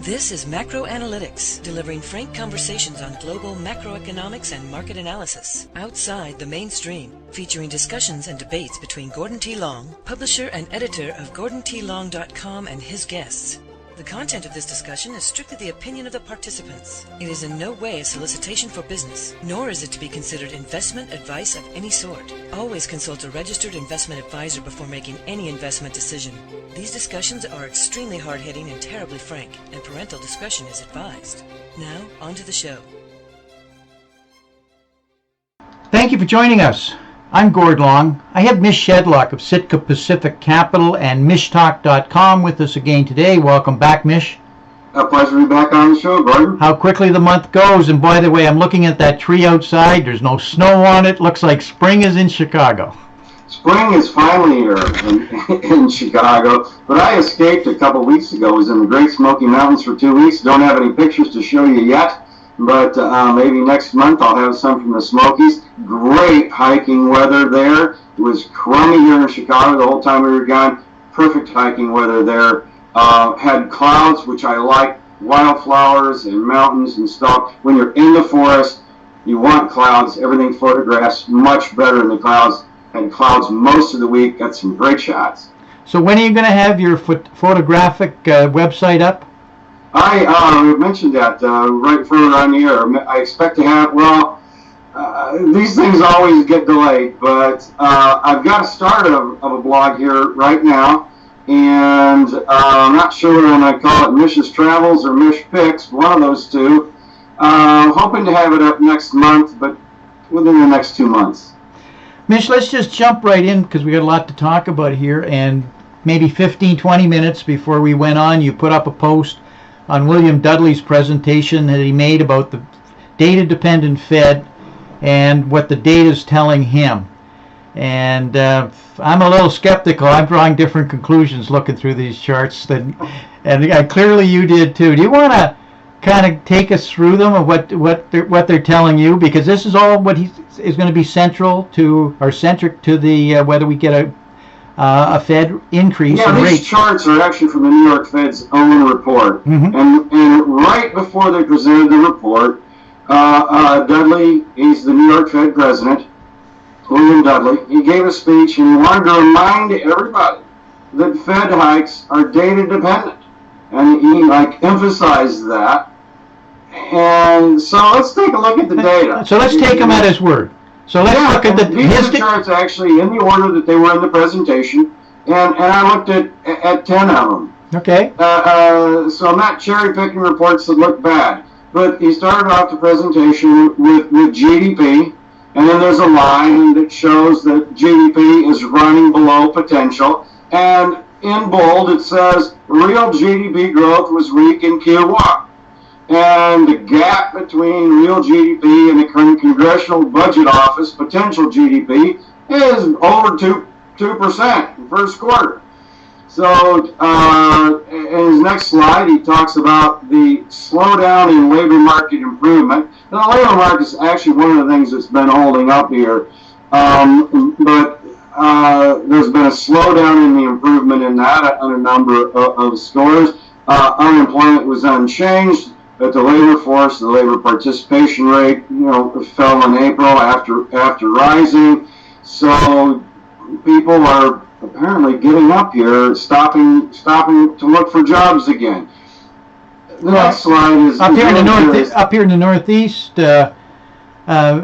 This is Macro Analytics, delivering frank conversations on global macroeconomics and market analysis, outside the mainstream, featuring discussions and debates between Gordon T. Long, publisher and editor of GordonTLong.com, and his guests. The content of this discussion is strictly the opinion of the participants. It is in no way a solicitation for business, nor is it to be considered investment advice of any sort. Always consult a registered investment advisor before making any investment decision. These discussions are extremely hard-hitting and terribly frank, and parental discretion is advised. Now, on to the show. Thank you for joining us. I'm Gord Long. I have Mish Shedlock of Sitka Pacific Capital and MishTalk.com with us again today. Welcome back, Mish. A pleasure to be back on the show, Gordon. How quickly the month goes, and by the way, I'm looking at that tree outside. There's no snow on it. Looks like spring is in Chicago. Spring is finally here in Chicago, but I escaped a couple weeks ago. I was in the Great Smoky Mountains for 2 weeks. Don't have any pictures to show you yet, but maybe next month I'll have some from the Smokies. Great hiking weather there. It was crummy here in Chicago the whole time we were gone. Perfect hiking weather there. Had clouds, which I like, wildflowers and mountains and stuff. When you're in the forest, you want clouds. Everything photographs much better in the clouds. Had clouds most of the week. Got some great shots. So when are you going to have your photographic website up? I mentioned that right further on the air. I expect to have, these things always get delayed, but I've got a start of a blog here right now, and I'm not sure whether I'm going to call it Mish's Travels or Mish Picks, one of those two. Hoping to have it up next month, but within the next 2 months. Mish, let's just jump right in because we got a lot to talk about here, and maybe 15-20 minutes before we went on, you put up a post on William Dudley's presentation that he made about the data-dependent Fed and what the data is telling him. And I'm a little skeptical. I'm drawing different conclusions looking through these charts, and clearly you did too. Do you want to kind of take us through them of what they're telling you? Because this is all what is going to be centric to the whether we get a Fed increase in rates. These charts are actually from the New York Fed's own report. Mm-hmm. And right before they presented the report, Dudley, he's the New York Fed president, William Dudley, he gave a speech and he wanted to remind everybody that Fed hikes are data dependent. And he emphasized that. And so let's take a look at the data. So let's take him at his word. So let's look at these are the charts actually in the order that they were in the presentation, and I looked at 10 of them. Okay. So I'm not cherry picking reports that look bad, but he started off the presentation with GDP, and then there's a line that shows that GDP is running below potential, and in bold it says real GDP growth was weak in Q1. And the gap between real GDP and the current Congressional Budget Office potential GDP is over 2% in the first quarter. So in his next slide, he talks about the slowdown in labor market improvement. And the labor market is actually one of the things that's been holding up here. But there's been a slowdown in the improvement in that on a number of scores. Unemployment was unchanged. But the labor force, the labor participation rate, fell in April after rising. So people are apparently getting up here, stopping to look for jobs again. The next slide is up here in the Northeast.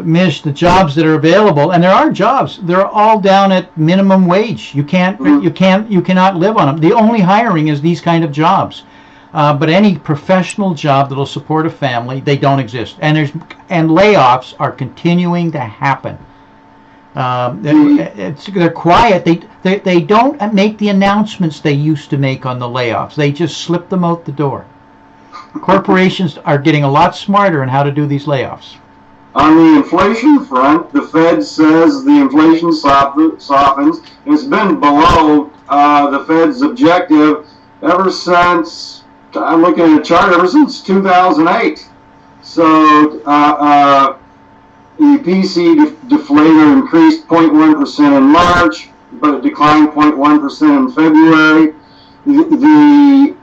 Mish, the jobs that are available, and there are jobs. They're all down at minimum wage. You cannot live on them. The only hiring is these kind of jobs. But any professional job that'll support a family, they don't exist. And layoffs are continuing to happen. They're quiet. They don't make the announcements they used to make on the layoffs. They just slip them out the door. Corporations are getting a lot smarter in how to do these layoffs. On the inflation front, the Fed says the inflation softens. It's been below the Fed's objective ever since. I'm looking at a chart ever since 2008. So the PC deflator increased 0.1% in March, but it declined 0.1% in February. The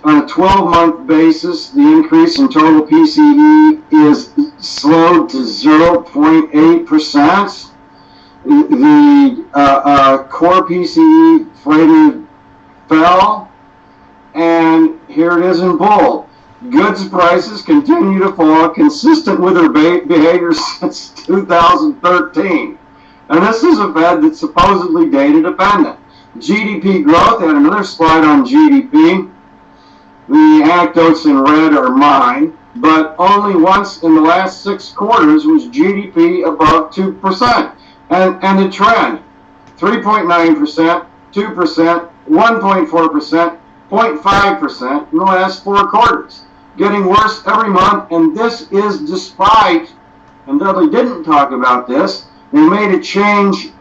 on a 12-month basis, the increase in total PCE is slowed to 0.8%. The core PCE freighted fell, and here it is in bold. Goods prices continue to fall, consistent with their behavior since 2013. And this is a Fed that's supposedly data dependent. GDP growth, and another slide on GDP. The anecdotes in red are mine, but only once in the last 6 quarters was GDP above 2%. And the trend, 3.9%, 2%, 1.4%, 0.5% in the last 4 quarters. Getting worse every month, and this is despite, and Dudley didn't talk about this, they made a change in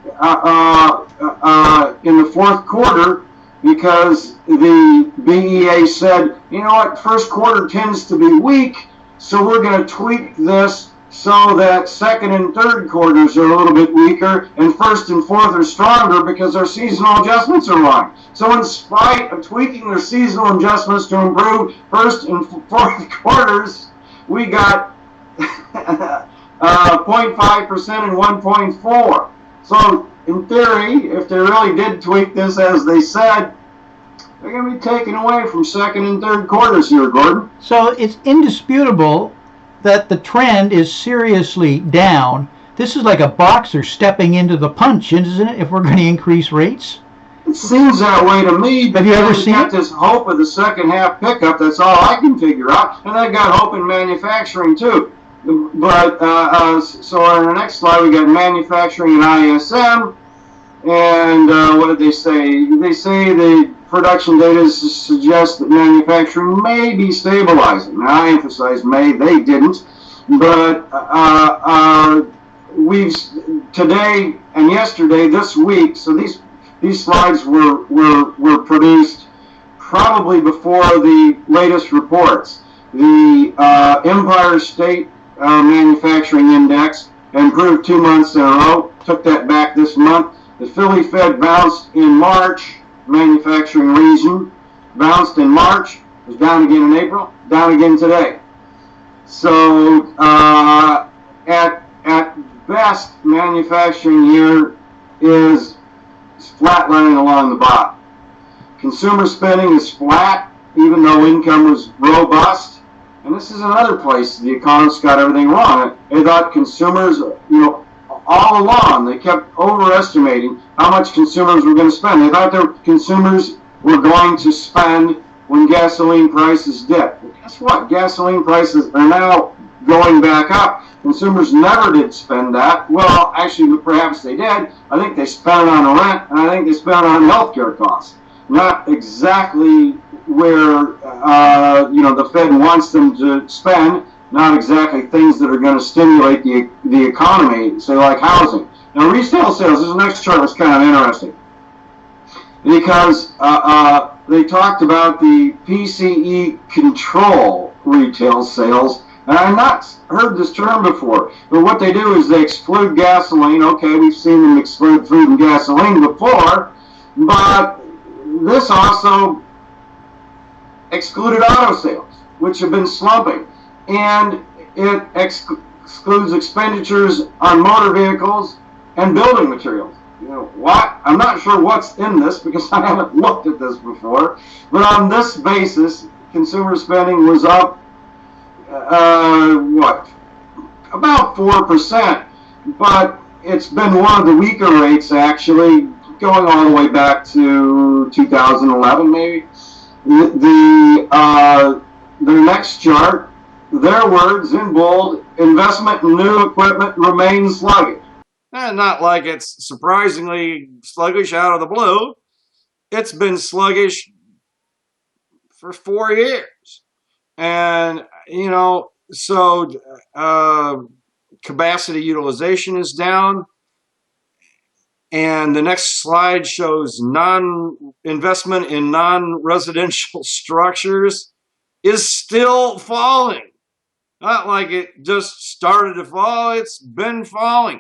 the 4th quarter because the BEA said, you know what, 1st quarter tends to be weak, so we're going to tweak this so that 2nd and 3rd quarters are a little bit weaker, and 1st and 4th are stronger because our seasonal adjustments are wrong. So in spite of tweaking their seasonal adjustments to improve 1st and 4th quarters, we got 0.5% and 1.4%. So in theory, if they really did tweak this as they said, they're going to be taken away from 2nd and 3rd quarters here, Gordon. So it's indisputable that the trend is seriously down. This is like a boxer stepping into the punch, isn't it, if we're going to increase rates? It seems that way to me. Have you ever seen got this hope of the second half pickup. That's all I can figure out. And they got hope in manufacturing too. But so on the next slide, we got manufacturing and ISM. And what did they say? They say the production data suggests that manufacturing may be stabilizing. Now, I emphasize may, they didn't. But we've today and yesterday, this week, so these slides were produced probably before the latest reports. The Empire State Manufacturing Index improved 2 months in a row, took that back this month. The Philly Fed bounced in March, manufacturing region, bounced in March, was down again in April, down again today. So at best, manufacturing here is flatlining along the bottom. Consumer spending is flat, even though income was robust. And this is another place the economists got everything wrong. They thought consumers, all along, they kept overestimating how much consumers were going to spend. They thought their consumers were going to spend when gasoline prices dip. Well, guess what? Gasoline prices are now going back up. Consumers never did spend that. Well, actually, perhaps they did. I think they spent it on rent, and I think they spent it on healthcare costs. Not exactly where the Fed wants them to spend. Not exactly things that are going to stimulate the economy, say like housing. Now, retail sales, this next chart was kind of interesting because they talked about the PCE control retail sales. And I've not heard this term before, but what they do is they exclude gasoline. Okay, we've seen them exclude food and gasoline before, but this also excluded auto sales, which have been slumping. And it excludes expenditures on motor vehicles and building materials. What? I'm not sure what's in this because I haven't looked at this before. But on this basis, consumer spending was up, about 4%. But it's been one of the weaker rates, actually, going all the way back to 2011, maybe. The next chart, their words in bold, investment in new equipment remains sluggish. And not like it's surprisingly sluggish out of the blue. It's been sluggish for 4 years. And, so capacity utilization is down. And the next slide shows investment in non-residential structures is still falling. Not like it just started to fall, it's been falling.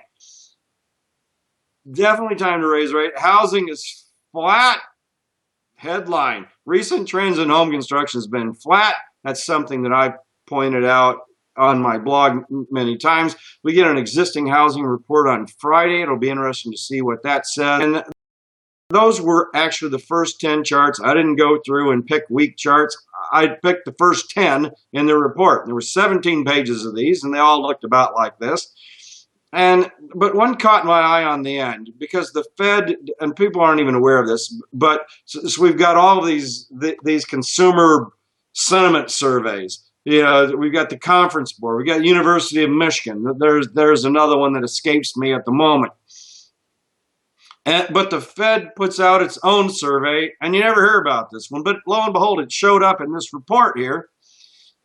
Definitely time to raise rate. Housing is flat Headline: Recent trends in home construction has been flat. That's something that I've pointed out on my blog many times. We get an existing housing report on Friday. It'll be interesting to see what that says. And those were actually the first 10 charts. I didn't go through and pick week charts. I picked the first 10 in the report. There were 17 pages of these, and they all looked about like this. But one caught my eye on the end, because the Fed, and people aren't even aware of this, but so we've got all of these consumer sentiment surveys. We've got the Conference Board, we've got University of Michigan. There's another one that escapes me at the moment. But the Fed puts out its own survey, and you never hear about this one. But lo and behold, it showed up in this report here.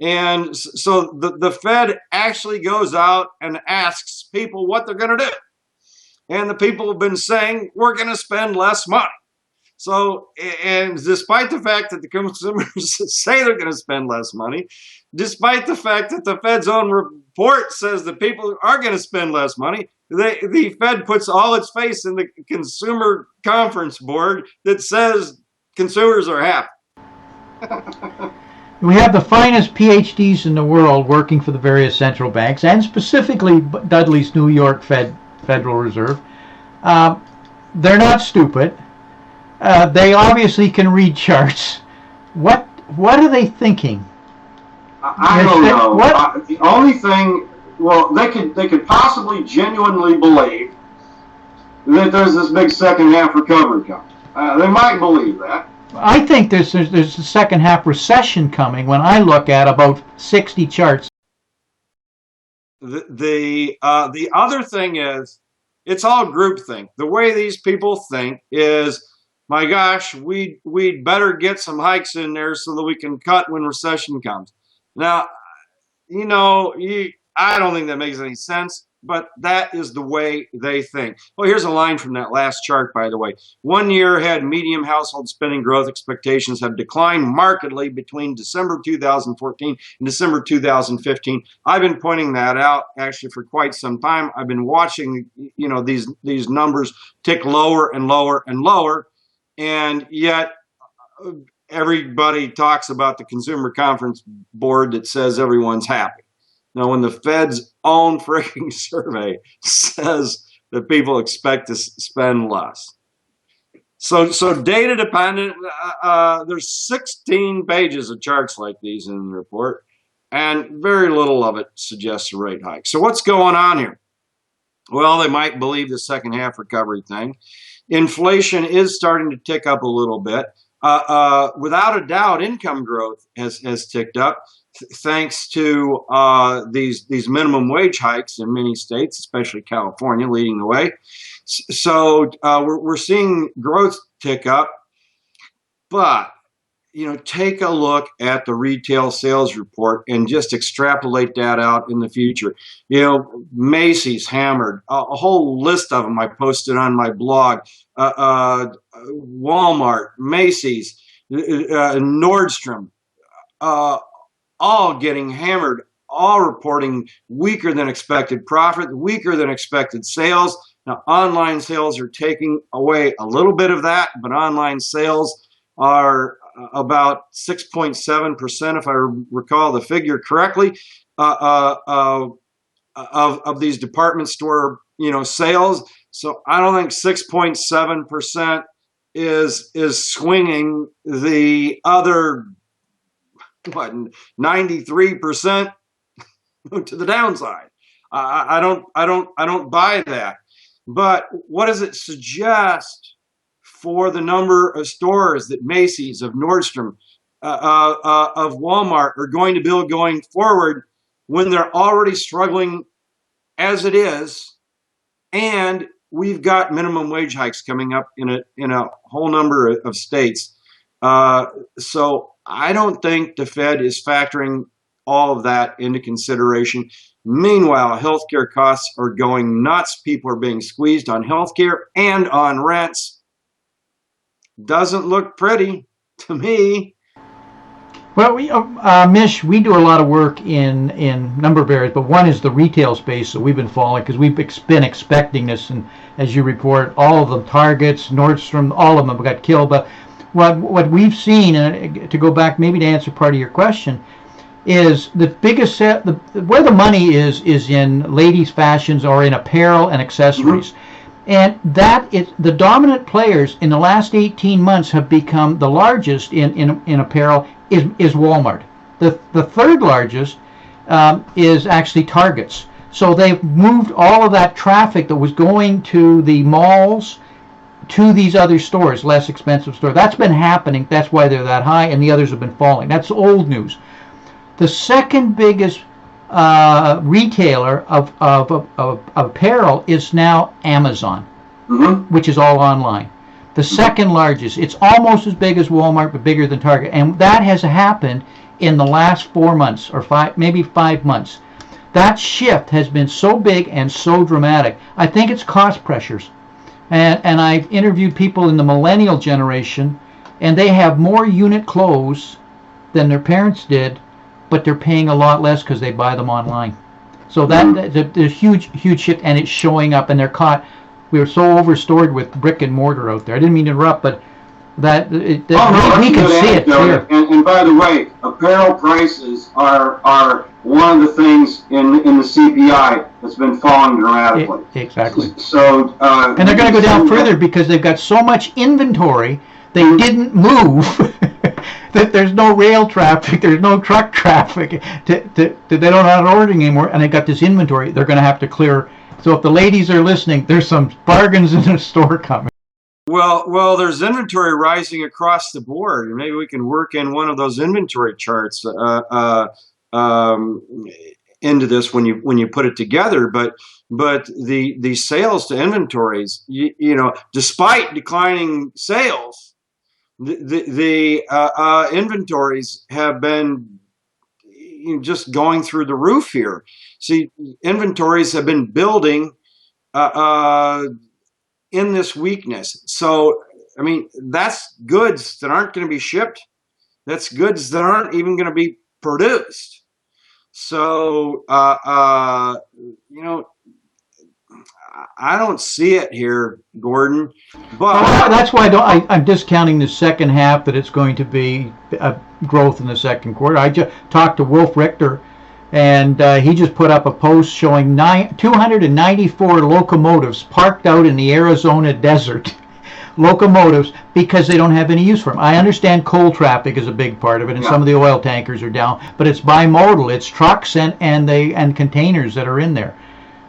And so the Fed actually goes out and asks people what they're going to do. And the people have been saying, we're going to spend less money. So, and despite the fact that the consumers say they're going to spend less money, despite the fact that the Fed's own report says that people are going to spend less money, the Fed puts all its faith in the Consumer Conference Board that says consumers are happy. We have the finest PhDs in the world working for the various central banks, and specifically Dudley's New York Federal Reserve. They're not stupid. They obviously can read charts. What are they thinking? I don't know. The only thing, well, they could possibly genuinely believe that there's this big second half recovery coming. They might believe that. I think there's a second half recession coming when I look at about 60 charts. The other thing is, it's all groupthink. The way these people think is, my gosh, we'd better get some hikes in there so that we can cut when recession comes. Now, I don't think that makes any sense, but that is the way they think. Well, here's a line from that last chart, by the way. 1 year ahead, medium household spending growth expectations have declined markedly between December 2014 and December 2015. I've been pointing that out actually for quite some time. I've been watching, these numbers tick lower and lower and lower, and yet everybody talks about the Consumer Conference Board that says everyone's happy. Now, when the Fed's own freaking survey says that people expect to spend less. So data dependent, there's 16 pages of charts like these in the report, and very little of it suggests a rate hike. So what's going on here? Well, they might believe the second half recovery thing. Inflation is starting to tick up a little bit. Without a doubt, income growth has ticked up, thanks to these minimum wage hikes in many states, especially California, leading the way. So we're seeing growth tick up, but take a look at the retail sales report and just extrapolate that out in the future. Macy's hammered, a whole list of them I posted on my blog. Walmart, Macy's, Nordstrom, all getting hammered, all reporting weaker than expected profit, weaker than expected sales. Now, online sales are taking away a little bit of that, but online sales are about 6.7%, if I recall the figure correctly, of these department store sales. So I don't think 6.7% is swinging the other 93% to the downside. I don't buy that. But what does it suggest for the number of stores that Macy's, of Nordstrom, of Walmart are going to build going forward, when they're already struggling as it is, and we've got minimum wage hikes coming up in a whole number of states? So I don't think the Fed is factoring all of that into consideration. Meanwhile, healthcare costs are going nuts. People are being squeezed on healthcare and on rents. Doesn't look pretty to me. Well, Mish, we do a lot of work in a number of areas, but one is the retail space that we've been following because we've been expecting this. And as you report, all of the Targets, Nordstrom, all of them got killed. But what we've seen, and to go back maybe to answer part of your question, is the biggest where the money is in ladies' fashions or in apparel and accessories. And that is the dominant players in the last 18 months have become the largest in apparel is Walmart. The third largest is actually Target's. So they've moved all of that traffic that was going to the malls to these other stores, less expensive stores. That's been happening. That's why they're that high, and the others have been falling. That's old news. The second biggest retailer of apparel is now Amazon, which is all online. The second largest. It's almost as big as Walmart, but bigger than Target. And that has happened in the last 4 months, or maybe 5 months. That shift has been so big and so dramatic. I think it's cost pressures. And I've interviewed people in the millennial generation, and they have more unit clothes than their parents did, but they're paying a lot less because they buy them online. So there's a huge shift, and it's showing up, and they're caught. We were so overstored with brick and mortar out there. I didn't mean to interrupt, but we can see it clear. And by the way, apparel prices are one of the things in the CPI that's been falling dramatically. Exactly. So and they're going to go down further because they've got so much inventory they didn't move that there's no rail traffic, there's no truck traffic. They don't have ordering anymore, and they got this inventory they're going to have to clear. So if the ladies are listening, there's some bargains in the store coming. Well, there's inventory rising across the board, and maybe we can work in one of those inventory charts into this when you put it together. But the sales to inventories, despite declining sales, the inventories have been just going through the roof here. See, inventories have been building in this weakness. So, I mean, that's goods that aren't going to be shipped. That's goods that aren't even going to be produced. So, I don't see it here, Gordon. But that's why I'm discounting the second half, that it's going to be a growth in the second quarter. I just talked to Wolf Richter, and he just put up a post showing 294 locomotives parked out in the Arizona desert. Locomotives, because they don't have any use for them. I understand coal traffic is a big part of it, and some of the oil tankers are down, but it's bimodal. It's trucks and containers that are in there.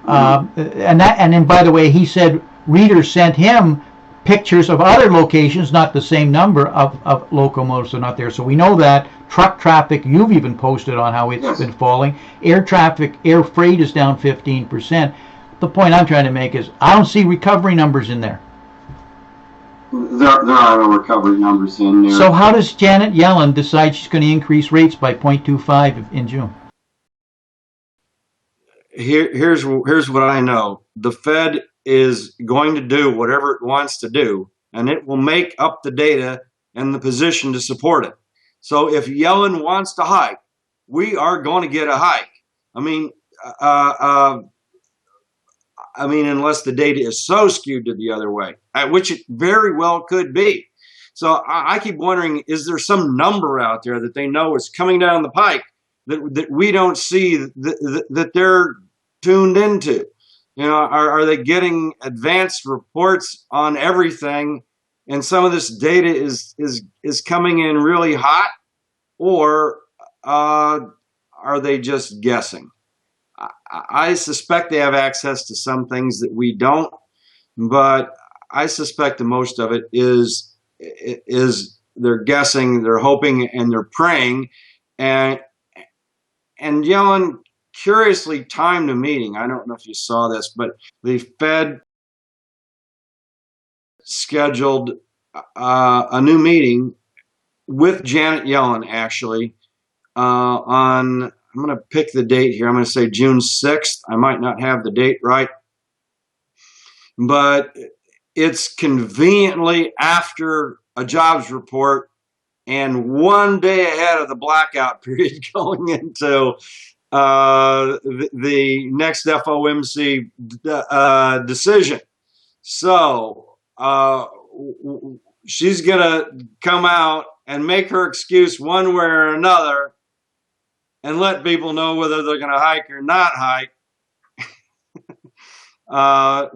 And then, by the way, he said readers sent him pictures of other locations, not the same number of locomotives are not there. So we know that. Truck traffic, you've even posted on how it's been falling. Air traffic, air freight is down 15%. The point I'm trying to make is I don't see recovery numbers in there. There are no recovery numbers in there. So how does Janet Yellen decide she's going to increase rates by 0.25 in June? Here's what I know. The Fed is going to do whatever it wants to do, and it will make up the data and the position to support it. So if Yellen wants to hike, we are going to get a hike. I mean, unless the data is so skewed to the other way, which it very well could be. So I keep wondering, is there some number out there that they know is coming down the pike that we don't see, that they're tuned into? Are they getting advanced reports on everything, and some of this data is coming in really hot, or are they just guessing? I suspect they have access to some things that we don't, but I suspect the most of it is they're guessing, they're hoping, and they're praying. And Yellen curiously timed a meeting. I don't know if you saw this, but the Fed scheduled a new meeting with Janet Yellen, actually, on, I'm going to pick the date here. I'm going to say June 6th. I might not have the date right, but it's conveniently after a jobs report and one day ahead of the blackout period going into the next FOMC decision. So she's going to come out and make her excuse one way or another and let people know whether they're going to hike or not hike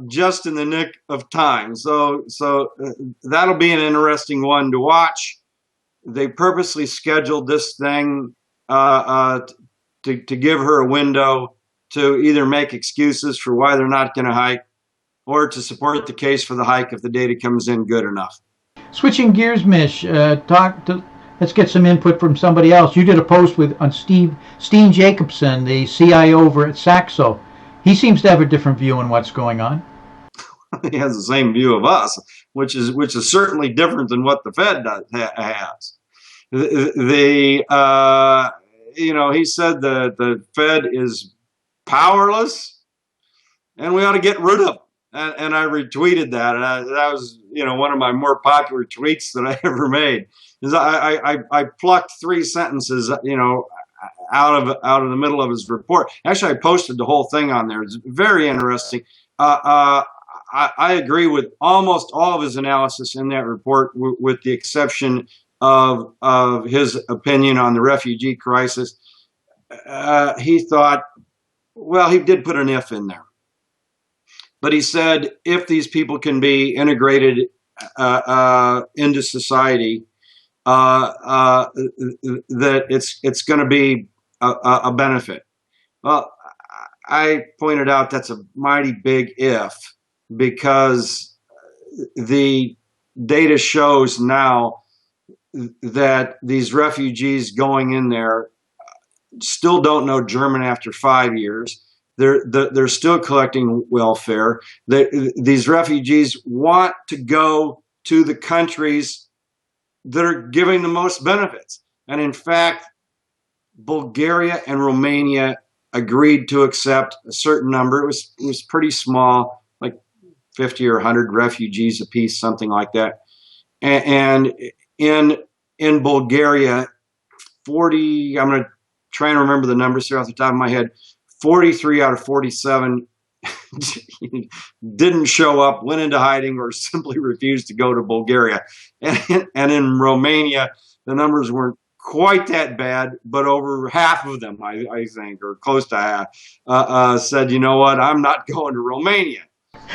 just in the nick of time. So that'll be an interesting one to watch. They purposely scheduled this thing to give her a window to either make excuses for why they're not going to hike or to support the case for the hike if the data comes in good enough. Switching gears, Mish, let's get some input from somebody else. You did a post on Steen Jacobson, the CIO over at Saxo. He seems to have a different view on what's going on. He has the same view of us, which is certainly different than what the Fed has. He said that the Fed is powerless, and we ought to get rid of them. And I retweeted that, and that was one of my more popular tweets that I ever made. Is I plucked 3 sentences out of the middle of his report. Actually, I posted the whole thing on there. It's very interesting. I agree with almost all of his analysis in that report, with the exception of his opinion on the refugee crisis. He thought, well, he did put an if in there. But he said if these people can be integrated into society, that it's going to be a benefit. Well, I pointed out that's a mighty big if, because the data shows now that these refugees going in there still don't know German after 5 years. They're still collecting welfare. These refugees want to go to the countries that are giving the most benefits. And in fact, Bulgaria and Romania agreed to accept a certain number. It was pretty small, like 50 or 100 refugees apiece, something like that. And in Bulgaria, 40, I'm going to try and remember the numbers here off the top of my head, 43 out of 47 didn't show up, went into hiding, or simply refused to go to Bulgaria. And in Romania, the numbers weren't quite that bad, but over half of them, I think, or close to half, said, you know what, I'm not going to Romania.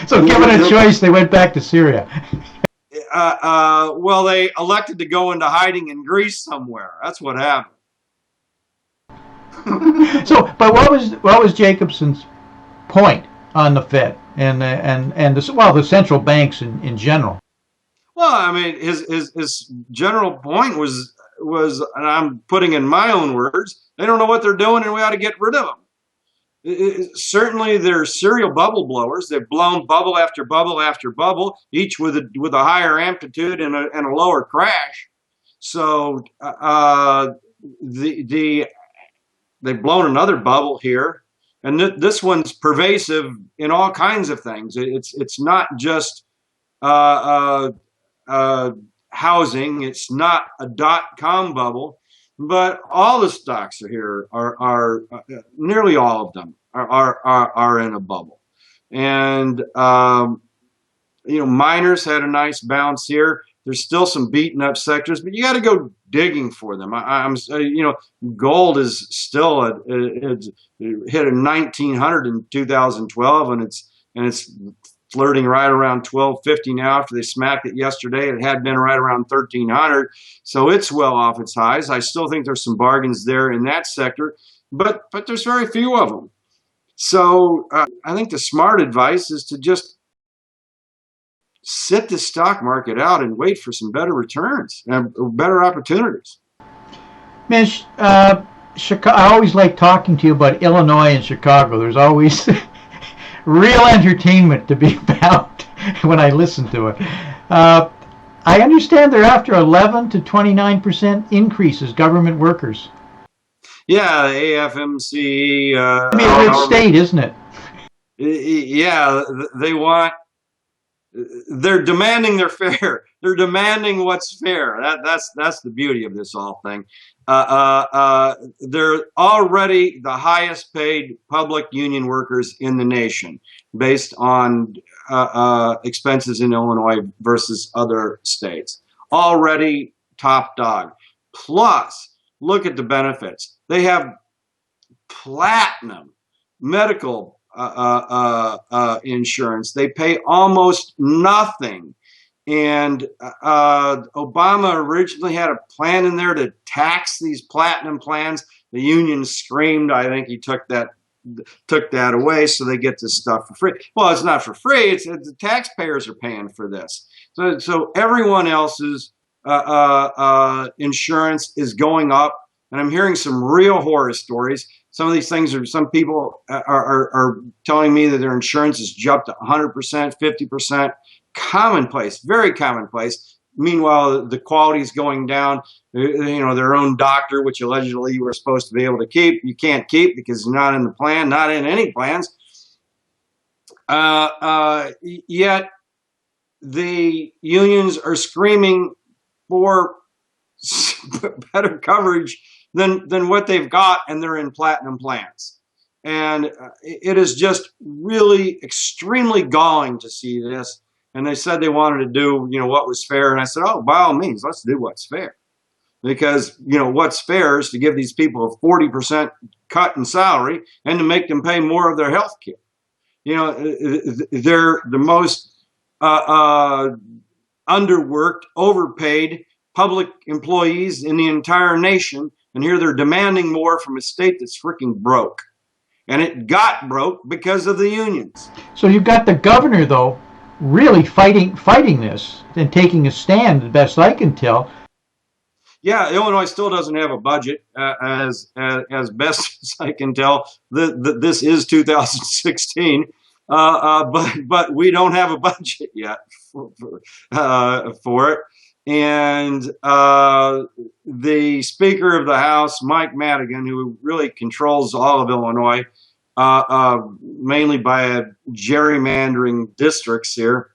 So given a choice, they went back to Syria. Well, they elected to go into hiding in Greece somewhere. That's what happened. So, but what was Jacobson's point on the Fed and the central banks in general? Well, I mean, his general point was, and I'm putting in my own words, they don't know what they're doing, and we ought to get rid of them. Certainly, they're serial bubble blowers. They've blown bubble after bubble after bubble, each with a higher amplitude and a lower crash. So they've blown another bubble here, and this one's pervasive in all kinds of things. It's not just housing. It's not a .com bubble, but all the stocks are here are nearly all of them are in a bubble. And miners had a nice bounce here. There's still some beaten up sectors, but you got to go digging for them. Gold is still it hit a 1900 in 2012, and it's flirting right around 1250 now. After they smacked it yesterday, it had been right around 1300, so it's well off its highs. I still think there's some bargains there in that sector, but there's very few of them. So I think the smart advice is to just sit the stock market out and wait for some better returns and better opportunities. Mish, I always like talking to you about Illinois and Chicago. There's always real entertainment to be found when I listen to it. I understand they're after 11 to 29% increases, government workers. Yeah, the AFMC. I mean, a good state, isn't it? Yeah, they're demanding their fare. They're demanding what's fair. That's the beauty of this whole thing. They're already the highest paid public union workers in the nation, based on expenses in Illinois versus other states. Already top dog. Plus, look at the benefits. They have platinum medical insurance. They pay almost nothing. And Obama originally had a plan in there to tax these platinum plans. The union screamed. I think he took that away, so they get this stuff for free. Well, it's not for free. It's the taxpayers are paying for this. So everyone else's insurance is going up, and I'm hearing some real horror stories. Some of these things some people are telling me that their insurance has jumped to 100%, 50%. Commonplace, very commonplace. Meanwhile, the quality is going down. Their own doctor, which allegedly you were supposed to be able to keep, you can't keep because you're not in the plan, not in any plans. Yet the unions are screaming for better coverage than what they've got, and they're in platinum plans. And it is just really extremely galling to see this. And they said they wanted to do, what was fair. And I said, oh, by all means, let's do what's fair. Because, what's fair is to give these people a 40% cut in salary and to make them pay more of their health care. They're the most underworked, overpaid public employees in the entire nation. And here they're demanding more from a state that's freaking broke. And it got broke because of the unions. So you've got the governor, though, really fighting this and taking a stand, the best I can tell. Yeah, Illinois still doesn't have a budget, as best as I can tell. This is 2016, but we don't have a budget yet for it. And the Speaker of the House, Mike Madigan, who really controls all of Illinois, mainly by gerrymandering districts here,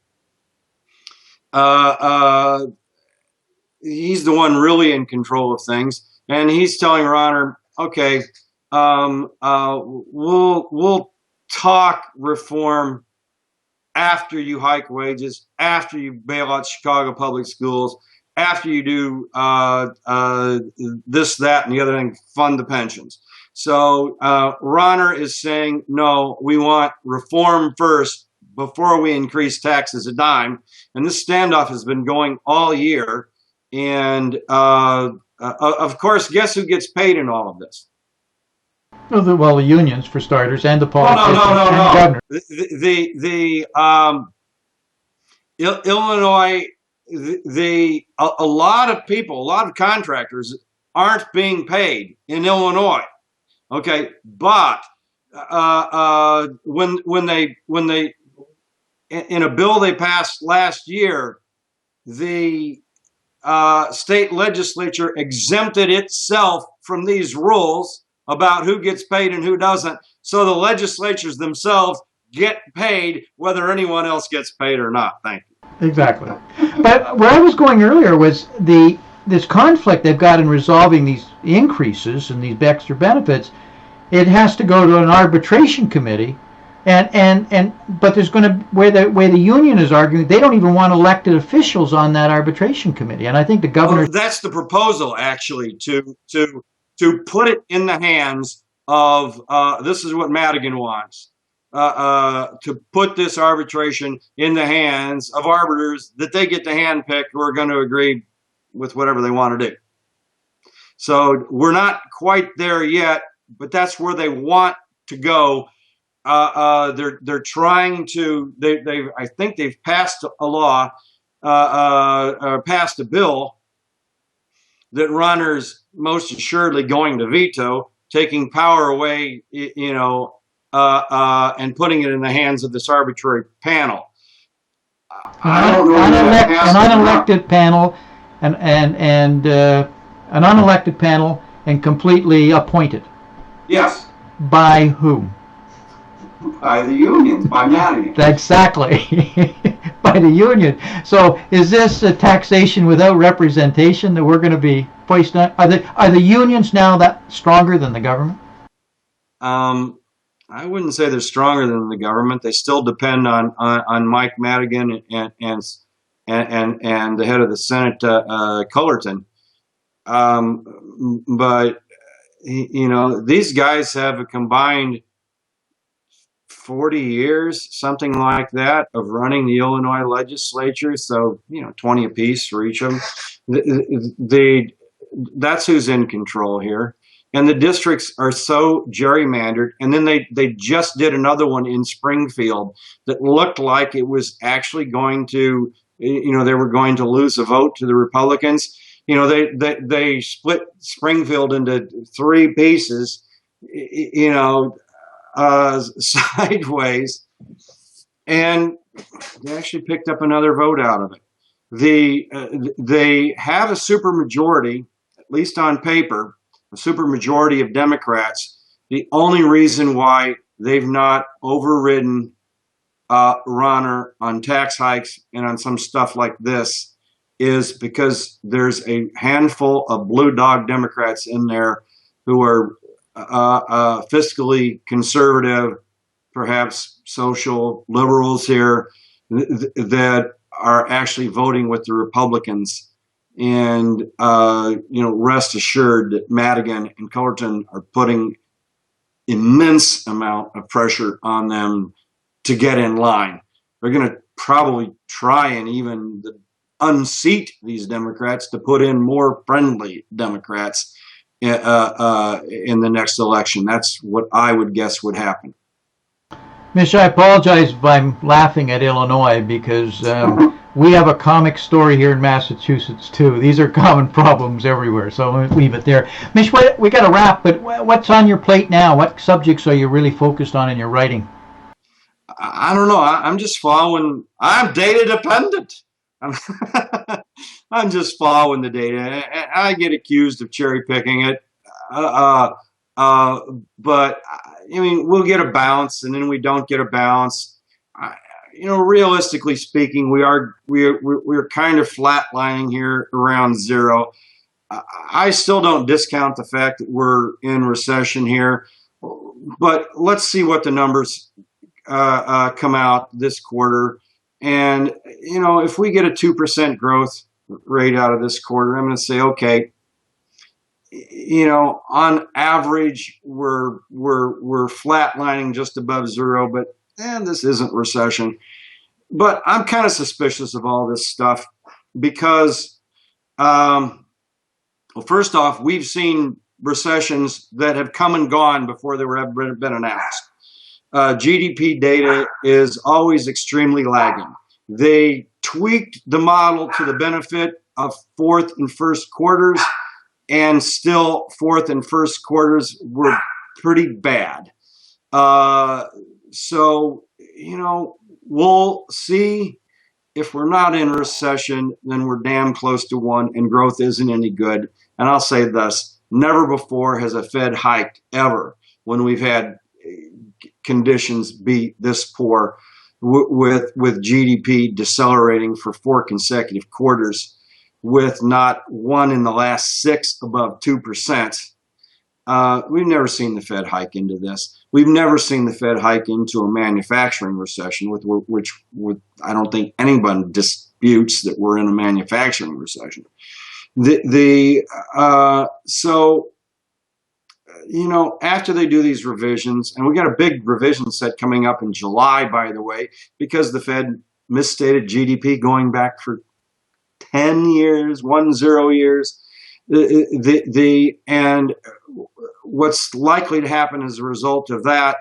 he's the one really in control of things, and he's telling Ronner, okay, we'll talk reform after you hike wages, after you bail out Chicago public schools, after you do this, that, and the other thing, fund the pensions. So Ronner is saying, no, we want reform first before we increase taxes a dime. And this standoff has been going all year. And of course, guess who gets paid in all of this? Well, the unions, for starters, and the politicians, and the governor. Illinois, a lot of people, a lot of contractors aren't being paid in Illinois. Okay, but when they in a bill they passed last year, the state legislature exempted itself from these rules about who gets paid and who doesn't. So the legislatures themselves get paid whether anyone else gets paid or not. Thank you. Exactly. But where I was going earlier was this conflict they've got in resolving these increases and these extra benefits. It has to go to an arbitration committee, but there's going to where the union is arguing they don't even want elected officials on that arbitration committee, and I think the governor. Well, that's the proposal, actually, to put it in the hands of this is what Madigan wants. To put this arbitration in the hands of arbiters that they get to handpick who are going to agree with whatever they want to do. So we're not quite there yet, but that's where they want to go. They're trying to. I think they've passed a law, passed a bill that Ronner's most assuredly going to veto, taking power away, and putting it in the hands of this arbitrary panel. I don't know an unelected panel, an unelected panel, and completely appointed. Yes. By whom? By the unions, by Madigan. Exactly. By the union. So is this a taxation without representation that we're going to be placed on? Are the unions now that stronger than the government? I wouldn't say they're stronger than the government. They still depend on Mike Madigan and the head of the Senate, Cullerton. But these guys have a combined 40 years, something like that, of running the Illinois legislature. So 20 apiece for each of them. That's who's in control here. And the districts are so gerrymandered. And then they just did another one in Springfield that looked like it was actually going to, they were going to lose a vote to the Republicans. They split Springfield into 3 pieces, sideways, and they actually picked up another vote out of it. They have a supermajority, at least on paper, a supermajority of Democrats. The only reason why they've not overridden Ronner on tax hikes and on some stuff like this is because there's a handful of blue dog Democrats in there who are fiscally conservative, perhaps social liberals here, that are actually voting with the Republicans. And, rest assured that Madigan and Cullerton are putting immense amount of pressure on them to get in line. They're going to probably try and even unseat these Democrats to put in more friendly Democrats in the next election. That's what I would guess would happen. Mish, I apologize if I'm laughing at Illinois because we have a comic story here in Massachusetts too. These are common problems everywhere, so I'm going to leave it there. Mish, we got to wrap, but what's on your plate now? What subjects are you really focused on in your writing? I don't know. I'm just following. I'm data dependent. I'm just following the data. I get accused of cherry picking it, but I mean, we'll get a bounce, and then we don't get a bounce. Realistically speaking, we're kind of flatlining here around zero. I still don't discount the fact that we're in recession here, but let's see what the numbers come out this quarter. And, if we get a 2% growth rate out of this quarter, I'm going to say, okay, on average, we're flatlining just above zero, but this isn't recession. But I'm kind of suspicious of all this stuff because, first off, we've seen recessions that have come and gone before they were ever been announced. GDP data is always extremely lagging. They tweaked the model to the benefit of fourth and first quarters, and still fourth and first quarters were pretty bad. So, we'll see. If we're not in recession, then we're damn close to one, and growth isn't any good. And I'll say this, never before has a Fed hiked ever when we've had conditions be this poor with GDP decelerating for 4 consecutive quarters, with not one in the last 6 above 2%. We've never seen the Fed hike into this. We've never seen the Fed hike into a manufacturing recession, which I don't think anyone disputes that we're in a manufacturing recession. So after they do these revisions, and we got a big revision set coming up in July, by the way, because the Fed misstated GDP going back for 10 years, 10 years. And what's likely to happen as a result of that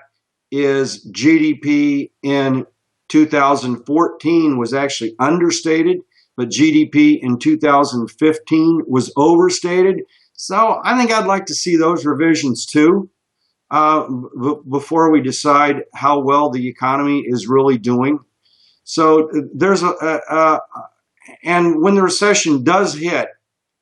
is GDP in 2014 was actually understated, but GDP in 2015 was overstated. So I think I'd like to see those revisions too, before we decide how well the economy is really doing. So there's and when the recession does hit,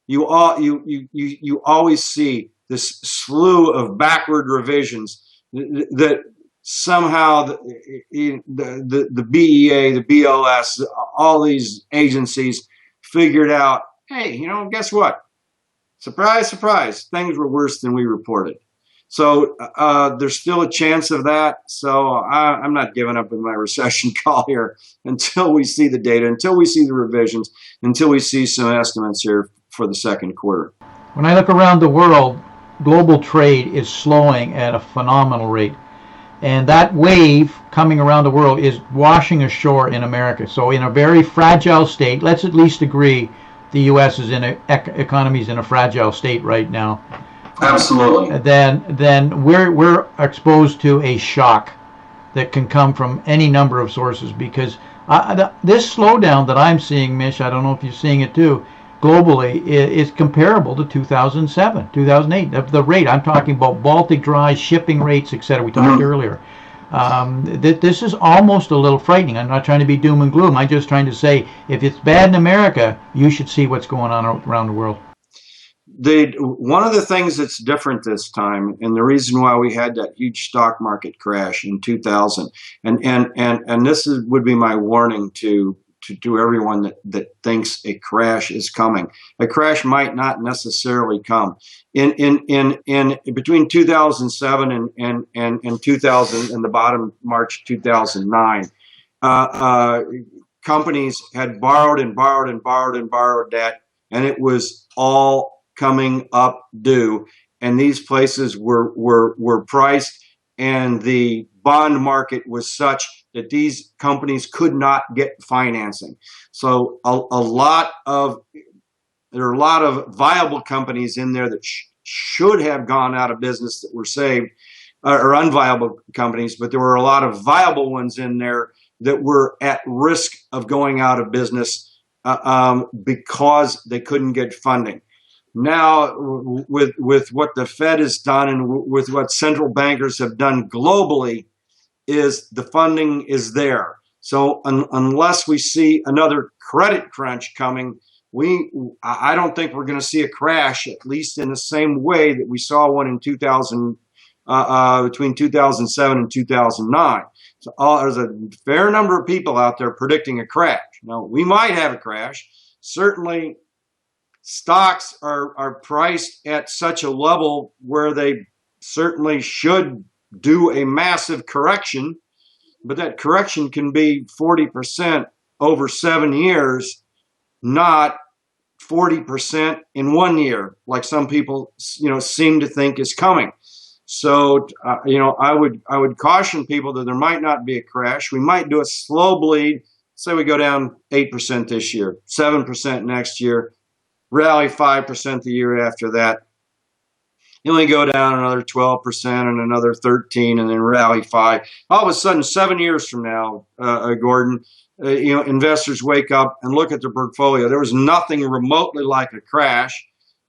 you always see this slew of backward revisions that somehow the BEA, the BLS, all these agencies figured out, hey, guess what? Surprise, surprise, things were worse than we reported. So there's still a chance of that. So I'm not giving up in my recession call here until we see the data, until we see the revisions, until we see some estimates here for the second quarter. When I look around the world, global trade is slowing at a phenomenal rate. And that wave coming around the world is washing ashore in America. So in a very fragile state, let's at least agree the U.S. is economy is in a fragile state right now. Absolutely. Then we're exposed to a shock that can come from any number of sources, because this slowdown that I'm seeing, Mish, I don't know if you're seeing it too, globally, is comparable to 2007, 2008. The rate, I'm talking about Baltic dry shipping rates, etc. We talked earlier. This is almost a little frightening. I'm not trying to be doom and gloom. I'm just trying to say, if it's bad in America, you should see what's going on around the world. One of the things that's different this time, and the reason why we had that huge stock market crash in 2000, and this would be my warning to everyone that thinks a crash is coming. A crash might not necessarily come. In between 2007 and 2000 and the bottom March 2009, companies had borrowed and borrowed and borrowed and borrowed debt, and it was all coming up due, and these places were priced, and the bond market was such that these companies could not get financing. So there are a lot of viable companies in there that should have gone out of business that were saved, or unviable companies, but there were a lot of viable ones in there that were at risk of going out of business because they couldn't get funding. Now, with what the Fed has done and with what central bankers have done globally, is the funding is there. So unless we see another credit crunch coming, I don't think we're going to see a crash, at least in the same way that we saw one in between 2007 and 2009. So there's a fair number of people out there predicting a crash. Now, we might have a crash. Certainly, stocks are priced at such a level where they certainly should do a massive correction, but that correction can be 40% over 7 years, not 40% in 1 year, like some people seem to think is coming. So I would caution people that there might not be a crash. We might do a slow bleed. Say we go down 8% this year, 7% next year, rally 5% the year after that. You only go down another 12% and another 13%, and then rally 5%. All of a sudden, 7 years from now, Gordon, investors wake up and look at their portfolio. There was nothing remotely like a crash,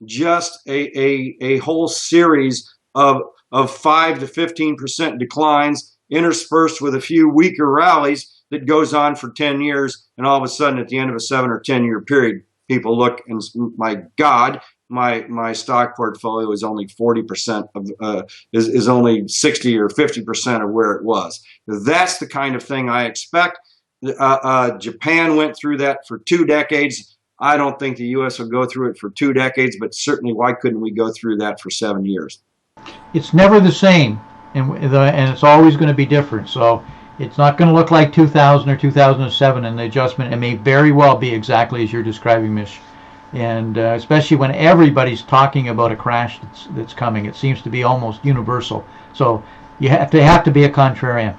just a whole series of 5 to 15% declines interspersed with a few weaker rallies that goes on for 10 years. And all of a sudden, at the end of a 7 or 10 year period, people look and, my God, my stock portfolio is only 40% of is only 60 or 50% of where it was. That's the kind of thing I expect. Japan went through that for 2 decades. I don't think the U.S. will go through it for 2 decades, but certainly why couldn't we go through that for 7 years? It's never the same, and it's always going to be different. So it's not going to look like 2000 or 2007 in the adjustment. It may very well be exactly as you're describing, Mish. And especially when everybody's talking about a crash that's coming, it seems to be almost universal. So you have to be a contrarian.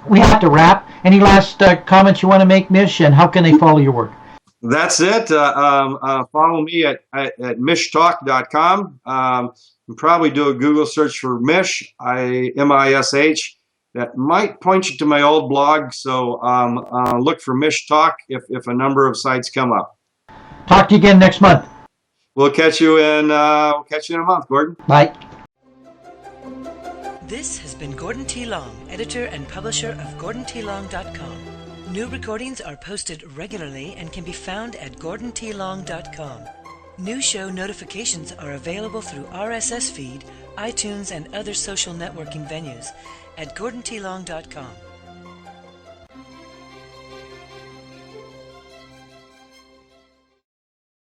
We have to wrap. Any last comments you want to make, Mish, and how can they follow your work? That's it. Follow me at mishtalk.com. You probably do a Google search for Mish, M-I-S-H. That might point you to my old blog. So look for Mish Talk if a number of sites come up. Talk to you again next month. We'll catch you in a month, Gordon. Bye. This has been Gordon T. Long, editor and publisher of GordonTLong.com. New recordings are posted regularly and can be found at GordonTLong.com. New show notifications are available through RSS feed, iTunes, and other social networking venues at GordonTLong.com.